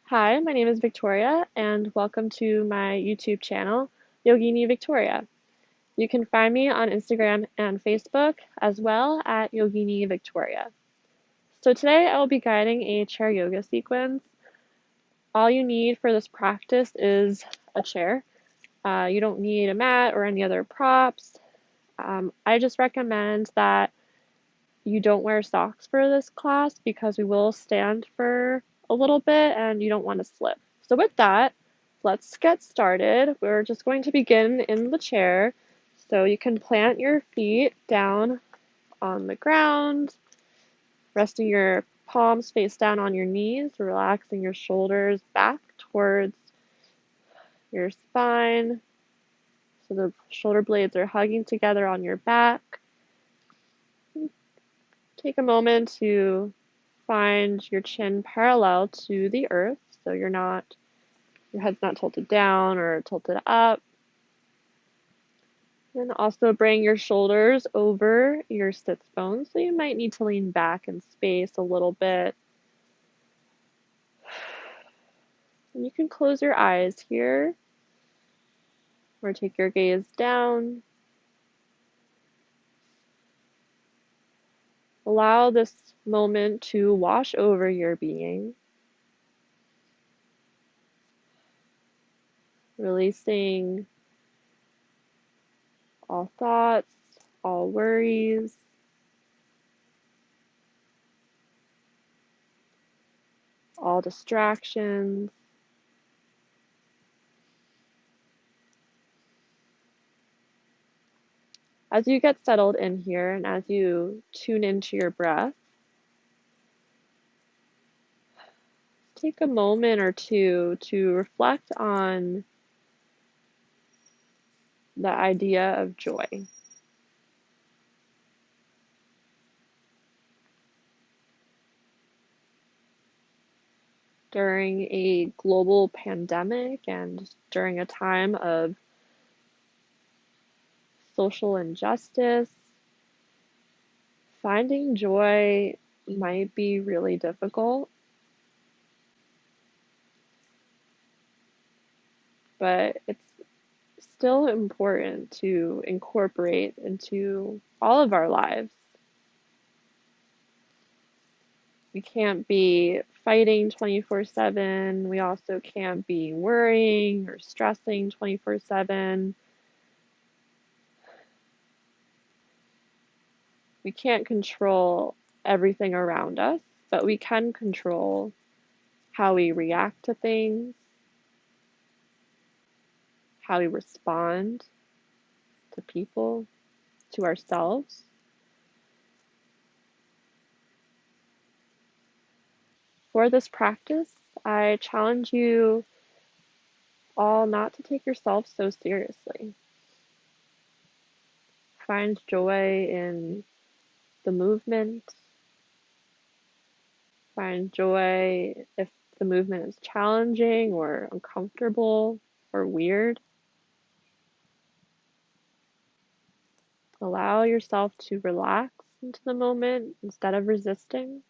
Hi, my name is Victoria, and welcome to my YouTube channel, Yogini Victoria. You can find me on Instagram and Facebook as well at Yogini Victoria. So today I will be guiding a chair yoga sequence. All you need for this practice is a chair. You don't need a mat or any other props. I just recommend that you don't wear socks for this class because we will stand for a little bit and you don't want to slip. So with that, let's get started. We're just going to begin in the chair. So you can plant your feet down on the ground, resting your palms face down on your knees, relaxing your shoulders back towards your spine. So the shoulder blades are hugging together on your back. Take a moment to find your chin parallel to the earth, so your head's not tilted down or tilted up. And also bring your shoulders over your sits bones, so you might need to lean back in space a little bit. And you can close your eyes here, or take your gaze down. Allow this moment to wash over your being, releasing all thoughts, all worries, all distractions. As you get settled in here and as you tune into your breath, take a moment or two to reflect on the idea of joy. During a global pandemic and during a time of social injustice, finding joy might be really difficult, but it's still important to incorporate into all of our lives. We can't be fighting 24/7. We also can't be worrying or stressing 24/7. We can't control everything around us, but we can control how we react to things, how we respond to people, to ourselves. For this practice, I challenge you all not to take yourself so seriously. Find joy in the movement. Find joy if the movement is challenging or uncomfortable or weird. Allow yourself to relax into the moment instead of resisting,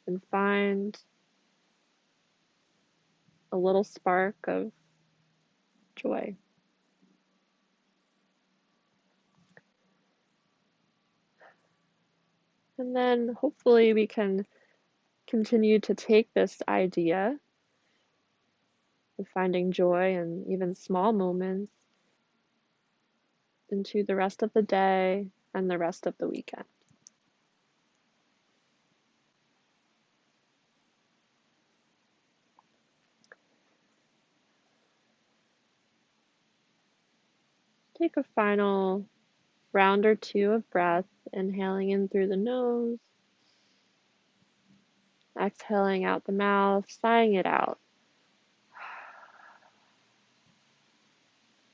and find a little spark of joy. And then hopefully we can continue to take this idea of finding joy in even small moments into the rest of the day and the rest of the weekend. Take a final round or two of breath, inhaling in through the nose, exhaling out the mouth, sighing it out.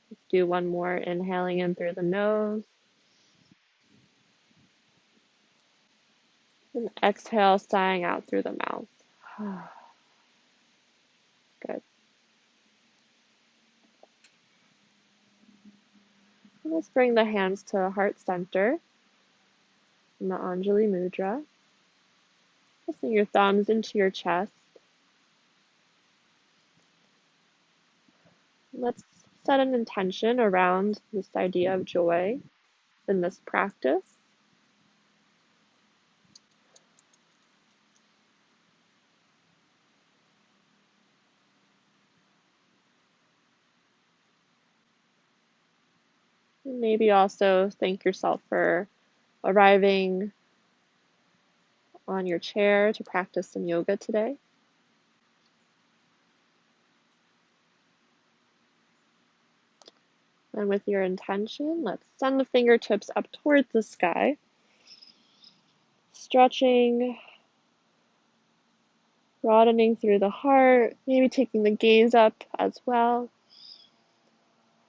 Let's do one more, inhaling in through the nose, and exhale, sighing out through the mouth. Good. And let's bring the hands to heart center in the Anjali Mudra. Pressing your thumbs into your chest. Let's set an intention around this idea of joy in this practice. And maybe also thank yourself for arriving on your chair to practice some yoga today. And with your intention, let's send the fingertips up towards the sky, stretching, broadening through the heart, maybe taking the gaze up as well.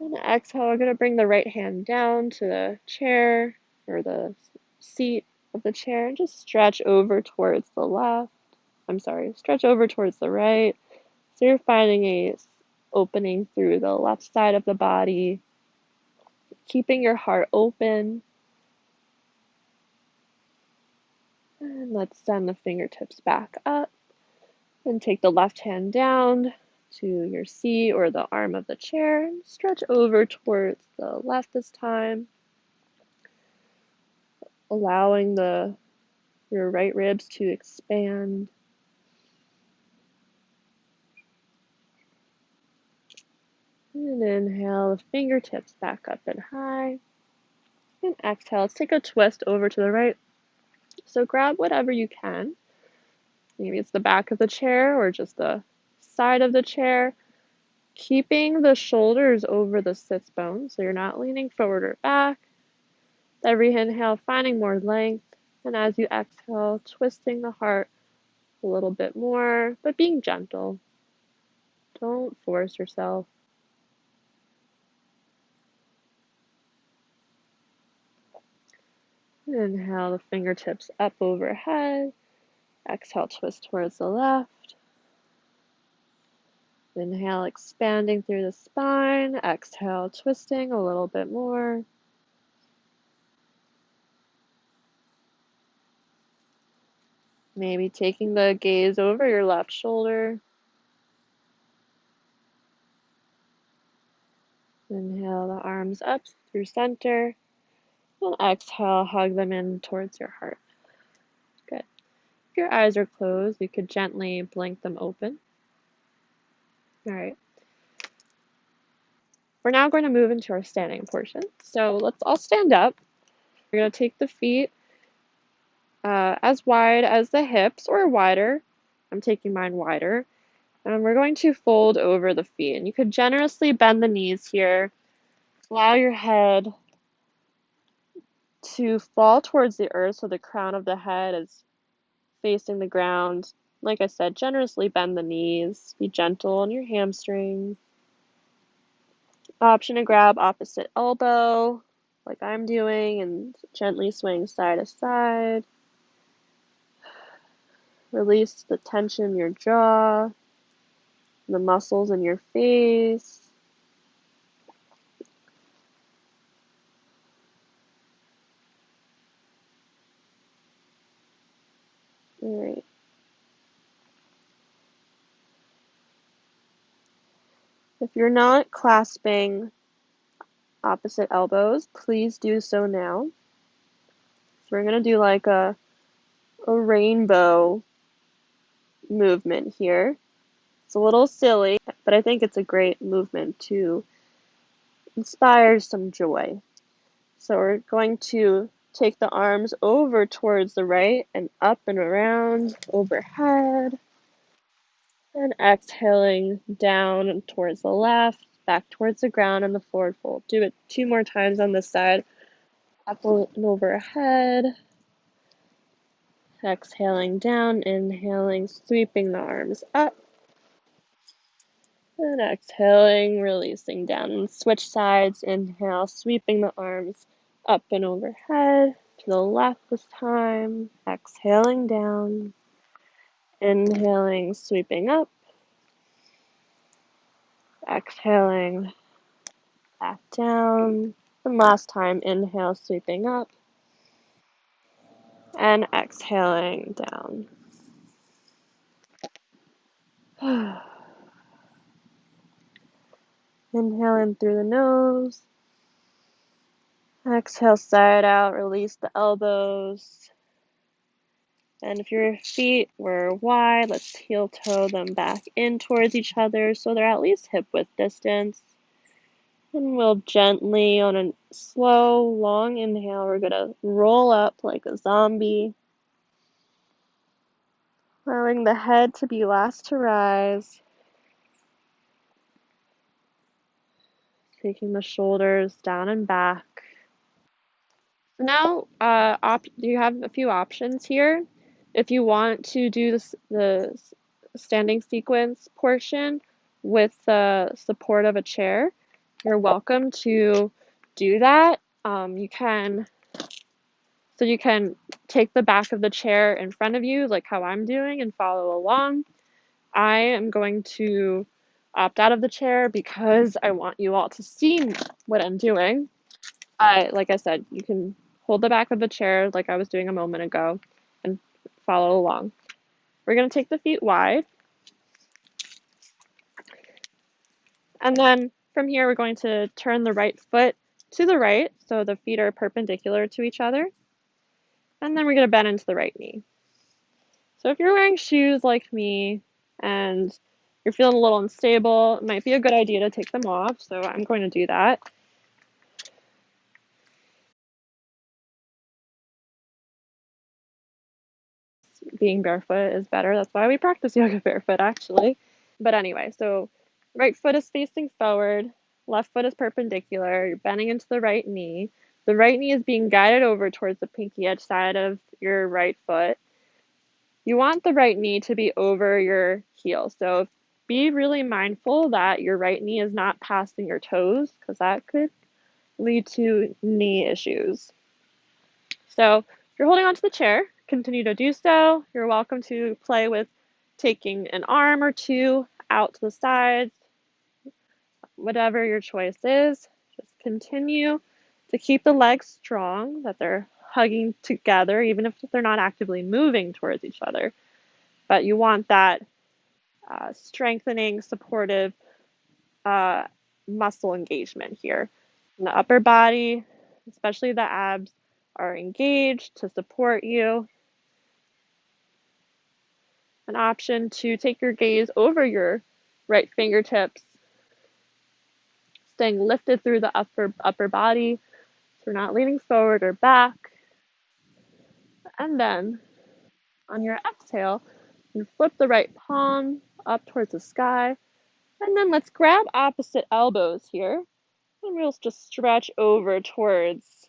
And exhale, we're going to bring the right hand down to the chair or the seat of the chair and just stretch over towards the left. Stretch over towards the right. So you're finding a opening through the left side of the body, keeping your heart open. And let's send the fingertips back up and take the left hand down to your seat or the arm of the chair and stretch over towards the left this time, allowing your right ribs to expand. And inhale the fingertips back up and high. And exhale, let's take a twist over to the right. So grab whatever you can. Maybe it's the back of the chair or just the side of the chair. Keeping the shoulders over the sits bones so you're not leaning forward or back. Every inhale, finding more length. And as you exhale, twisting the heart a little bit more, but being gentle. Don't force yourself. Inhale the fingertips up overhead. Exhale, twist towards the left. Inhale, expanding through the spine. Exhale, twisting a little bit more. Maybe taking the gaze over your left shoulder. Inhale the arms up through center. And exhale, hug them in towards your heart. Good. If your eyes are closed, you could gently blink them open. All right. We're now going to move into our standing portion. So let's all stand up. We're going to take the feet as wide as the hips or wider. I'm taking mine wider. And we're going to fold over the feet. And you could generously bend the knees here. Allow your head to fall towards the earth so the crown of the head is facing the ground. Like I said, generously bend the knees. Be gentle on your hamstrings. Option to grab opposite elbow, like I'm doing, and gently swing side to side. Release the tension in your jaw, the muscles in your face. All right. If you're not clasping opposite elbows, please do so now. So we're going to do like a rainbow movement here. It's a little silly, but I think it's a great movement to inspire some joy. So we're going to take the arms over towards the right and up and around overhead. And exhaling down towards the left, back towards the ground and the forward fold. Do it 2 more times on this side. Up and overhead. Exhaling down, inhaling, sweeping the arms up. And exhaling, releasing down. And switch sides. Inhale, sweeping the arms up and overhead. To the left this time. Exhaling down. Inhaling, sweeping up. Exhaling, back down. And last time, inhale, sweeping up. And exhaling down. Inhale in through the nose. Exhale, side out, release the elbows. And if your feet were wide, let's heel toe them back in towards each other so they're at least hip width distance. And we'll gently, on a slow, long inhale, we're going to roll up like a zombie, allowing the head to be last to rise, taking the shoulders down and back. Now, you have a few options here. If you want to do the standing sequence portion with the support of a chair, you're welcome to do that. You can take the back of the chair in front of you, like how I'm doing, and follow along. I am going to opt out of the chair because I want you all to see what I'm doing. Like I said, you can hold the back of the chair like I was doing a moment ago and follow along. We're going to take the feet wide. And then from here, we're going to turn the right foot to the right so the feet are perpendicular to each other. And then we're going to bend into the right knee. So if you're wearing shoes like me and you're feeling a little unstable, it might be a good idea to take them off. So I'm going to do that. Being barefoot is better. That's why we practice yoga barefoot, actually. But anyway, so right foot is facing forward, left foot is perpendicular, you're bending into the right knee. The right knee is being guided over towards the pinky edge side of your right foot. You want the right knee to be over your heel. So be really mindful that your right knee is not passing your toes because that could lead to knee issues. So if you're holding onto the chair, continue to do so. You're welcome to play with taking an arm or two out to the sides, whatever your choice is. Just continue to keep the legs strong, that they're hugging together, even if they're not actively moving towards each other. But you want that strengthening, supportive muscle engagement here. In the upper body, especially the abs, are engaged to support you. An option to take your gaze over your right fingertips, staying lifted through the upper body, so we're not leaning forward or back. And then on your exhale, you flip the right palm up towards the sky. And then let's grab opposite elbows here. And we'll just stretch over towards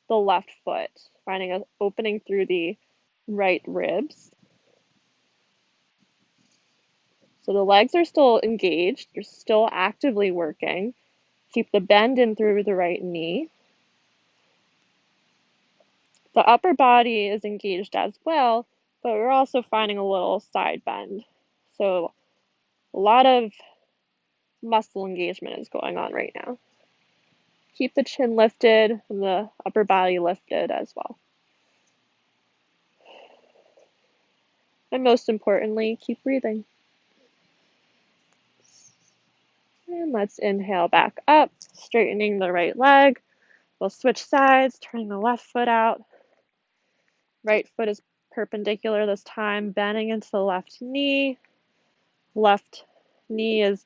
the left foot, finding an opening through the right ribs. So the legs are still engaged, you're still actively working. Keep the bend in through the right knee. The upper body is engaged as well, but we're also finding a little side bend. So a lot of muscle engagement is going on right now. Keep the chin lifted and the upper body lifted as well. And most importantly, keep breathing. And let's inhale back up, straightening the right leg. We'll switch sides, turning the left foot out. Right foot is perpendicular this time, bending into the left knee. Left knee is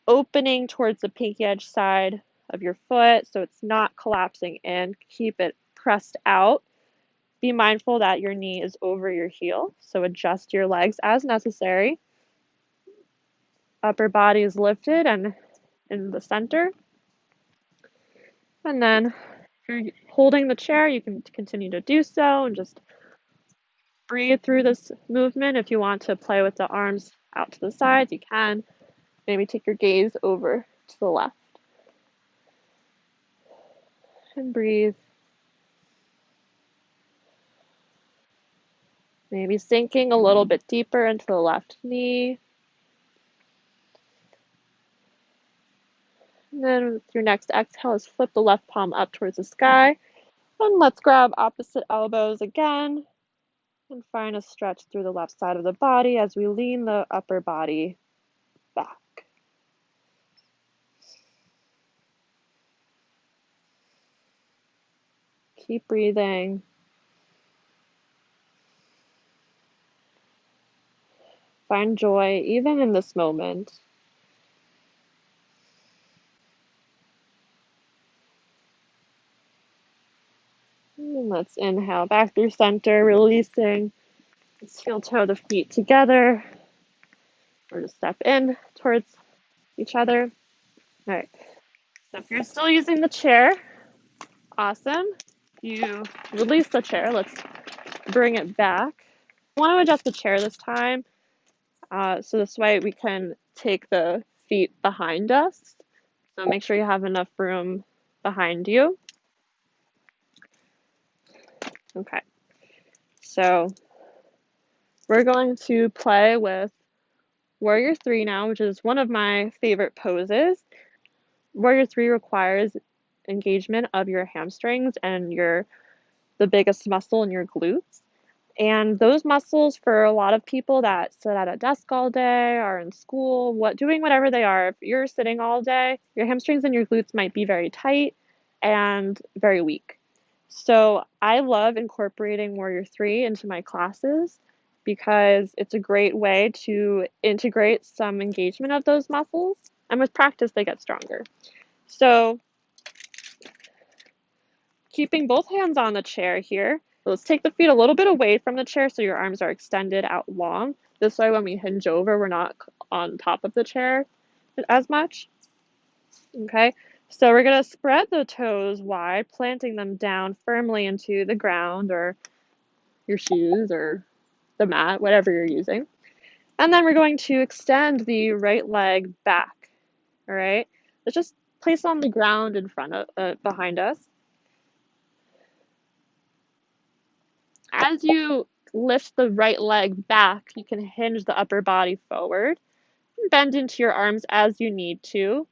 opening towards the pinky edge side of your foot, so it's not collapsing in. Keep it pressed out. Be mindful that your knee is over your heel, so adjust your legs as necessary. Upper body is lifted and in the center. And then if you're holding the chair, you can continue to do so and just breathe through this movement. If you want to play with the arms out to the sides, you can. Maybe take your gaze over to the left. And breathe. Maybe sinking a little bit deeper into the left knee. And then with your next exhale is flip the left palm up towards the sky. And let's grab opposite elbows again and find a stretch through the left side of the body as we lean the upper body back. Keep breathing. Find joy even in this moment. And let's inhale back through center, releasing. Let's heel toe the feet together. Or to step in towards each other. All right. So if you're still using the chair, awesome. You release the chair. Let's bring it back. I want to adjust the chair this time. So this way we can take the feet behind us. So make sure you have enough room behind you. Okay. So we're going to play with Warrior 3 now, which is one of my favorite poses. Warrior 3 requires engagement of your hamstrings and the biggest muscle in your glutes. And those muscles, for a lot of people that sit at a desk all day, are in school, doing whatever they are, if you're sitting all day, your hamstrings and your glutes might be very tight and very weak. So I love incorporating Warrior 3 into my classes because it's a great way to integrate some engagement of those muscles. And with practice, they get stronger. So keeping both hands on the chair here, let's take the feet a little bit away from the chair so your arms are extended out long. This way, when we hinge over, we're not on top of the chair as much. Okay, so we're going to spread the toes wide, planting them down firmly into the ground or your shoes or the mat, whatever you're using. And then we're going to extend the right leg back. All right, let's just place on the ground in front of behind us. As you lift the right leg back, you can hinge the upper body forward. Bend into your arms as you need to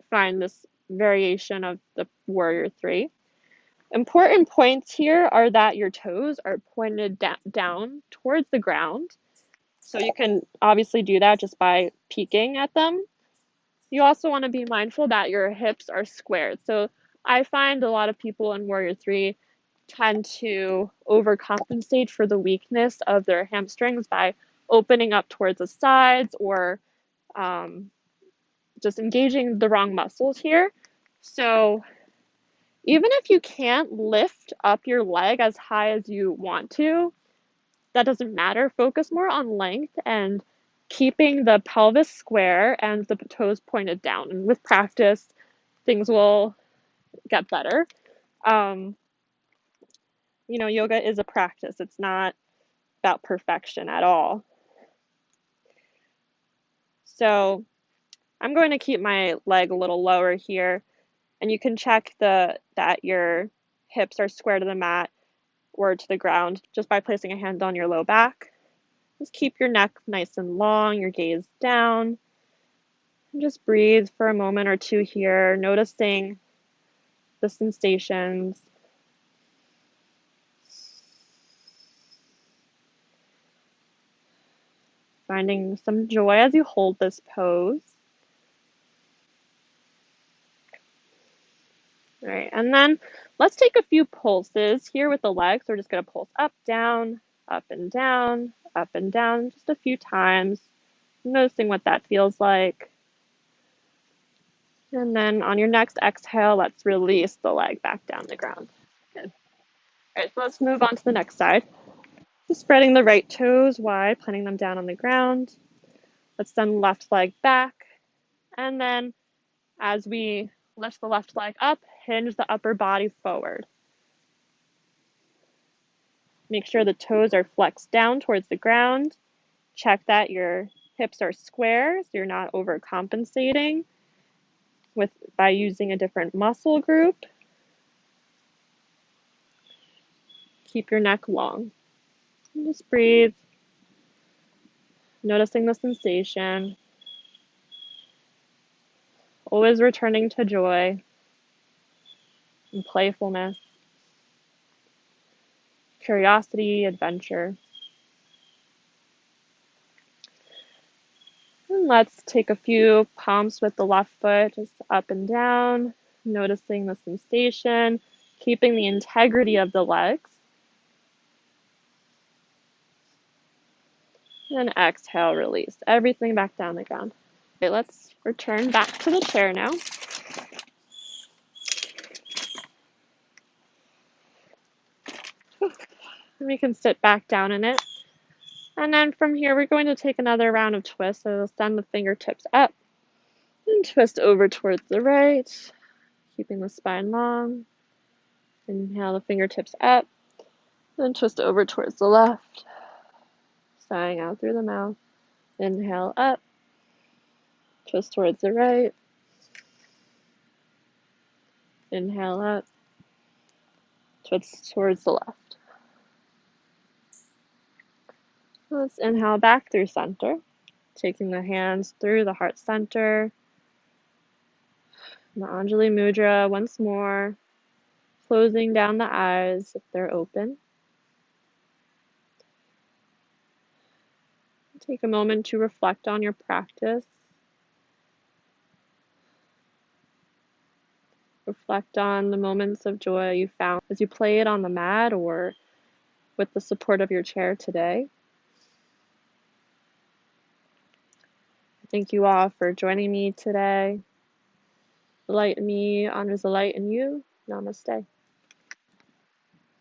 find this variation of the Warrior 3. Important points here are that your toes are pointed down towards the ground. So you can obviously do that just by peeking at them. You also want to be mindful that your hips are squared. So I find a lot of people in Warrior 3 tend to overcompensate for the weakness of their hamstrings by opening up towards the sides or just engaging the wrong muscles here. So even if you can't lift up your leg as high as you want to, that doesn't matter. Focus more on length and keeping the pelvis square and the toes pointed down. And with practice, things will get better. Yoga is a practice. It's not about perfection at all. So I'm going to keep my leg a little lower here, and you can check that your hips are square to the mat or to the ground just by placing a hand on your low back. Just keep your neck nice and long, your gaze down, and just breathe for a moment or two here, noticing the sensations. Finding some joy as you hold this pose. All right, and then let's take a few pulses here with the legs. We're just going to pulse up, down, up and down, up and down, just a few times, noticing what that feels like. And then on your next exhale, let's release the leg back down the ground. Good. All right, so let's move on to the next side. Just spreading the right toes wide, planting them down on the ground. Let's send left leg back. And then as we lift the left leg up, hinge the upper body forward. Make sure the toes are flexed down towards the ground. Check that your hips are square, so you're not overcompensating by using a different muscle group. Keep your neck long. And just breathe, noticing the sensation. Always returning to joy and playfulness, curiosity, adventure. And And let's take a few pumps with the left foot, just up and down, noticing the sensation, keeping the integrity of the legs. And exhale, release everything back down the ground. Okay, let's return back to the chair now. And we can sit back down in it. And then from here, we're going to take another round of twists. So we'll send the fingertips up and twist over towards the right, keeping the spine long. Inhale the fingertips up, then twist over towards the left, sighing out through the mouth. Inhale up, twist towards the right. Inhale up, twist towards the left. Let's inhale back through center, taking the hands through the heart center. The Anjali Mudra once more, closing down the eyes if they're open. Take a moment to reflect on your practice. Reflect on the moments of joy you found as you play it on the mat or with the support of your chair today. Thank you all for joining me today. The light in me honors the light in you. Namaste.